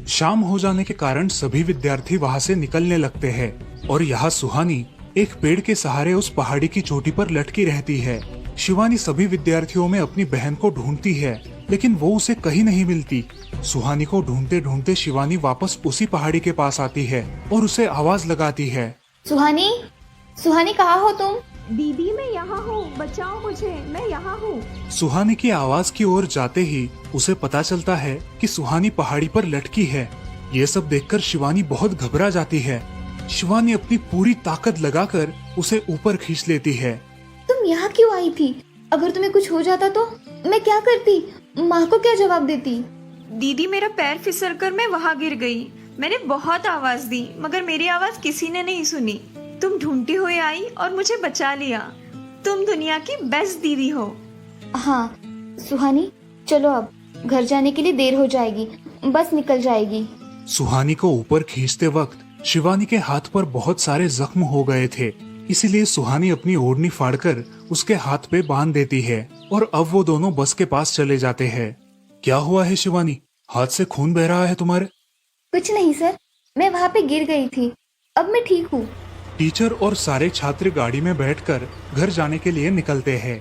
शाम हो जाने के कारण सभी विद्यार्थी वहाँ से निकलने लगते हैं और यहाँ सुहानी एक पेड़ के सहारे उस पहाड़ी की चोटी पर लटकी रहती है। शिवानी सभी विद्यार्थियों में अपनी बहन को ढूंढती है, लेकिन वो उसे कहीं नहीं मिलती। सुहानी को ढूंढते ढूंढते शिवानी वापस उसी पहाड़ी के पास आती है और उसे आवाज लगाती है। सुहानी, सुहानी कहाँ हो तुम? दीदी मैं यहाँ हूँ, बचाओ मुझे, मैं यहाँ हूँ। सुहानी की आवाज की ओर जाते ही उसे पता चलता है कि सुहानी पहाड़ी पर लटकी है। ये सब देखकर शिवानी बहुत घबरा जाती है। शिवानी अपनी पूरी ताकत लगाकर उसे ऊपर खींच लेती है। तुम यहाँ क्यों आई थी? अगर तुम्हें कुछ हो जाता तो मैं क्या करती? माँ को क्या जवाब देती? दीदी मेरा पैर फिसल कर मैं वहाँ गिर गई। मैंने बहुत आवाज दी मगर मेरी आवाज किसी ने नहीं सुनी। तुम ढूंढती हुई आई और मुझे बचा लिया। तुम दुनिया की बेस्ट दीदी हो। हाँ सुहानी, चलो अब घर जाने के लिए देर हो जाएगी, बस निकल जाएगी। सुहानी को ऊपर खींचते वक्त शिवानी के हाथ पर बहुत सारे जख्म हो गए थे, इसीलिए सुहानी अपनी ओढ़नी फाड़कर उसके हाथ पे बांध देती है और अब वो दोनों बस के पास चले जाते हैं। क्या हुआ है शिवानी, हाथ से खून बह रहा है तुम्हारे? कुछ नहीं सर, मैं वहाँ पे गिर गई थी, अब मैं ठीक हूँ। टीचर और सारे छात्र गाड़ी में बैठकर घर जाने के लिए निकलते हैं।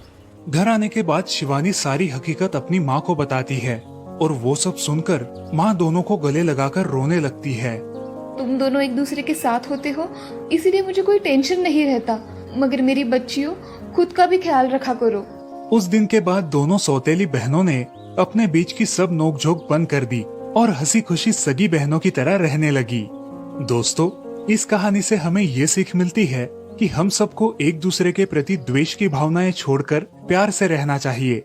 घर आने के बाद शिवानी सारी हकीकत अपनी माँ को बताती है और वो सब सुनकर माँ दोनों को गले लगाकर रोने लगती है। तुम दोनों एक दूसरे के साथ होते हो, इसीलिए मुझे कोई टेंशन नहीं रहता, मगर मेरी बच्चियों खुद का भी ख्याल रखा करो। उस दिन के बाद दोनों सौतेली बहनों ने अपने बीच की सब नोकझोंक बंद कर दी और हंसी खुशी सगी बहनों की तरह रहने लगी। दोस्तों, इस कहानी से हमें ये सीख मिलती है कि हम सबको एक दूसरे के प्रति द्वेष की भावनाएं छोड़कर प्यार से रहना चाहिए।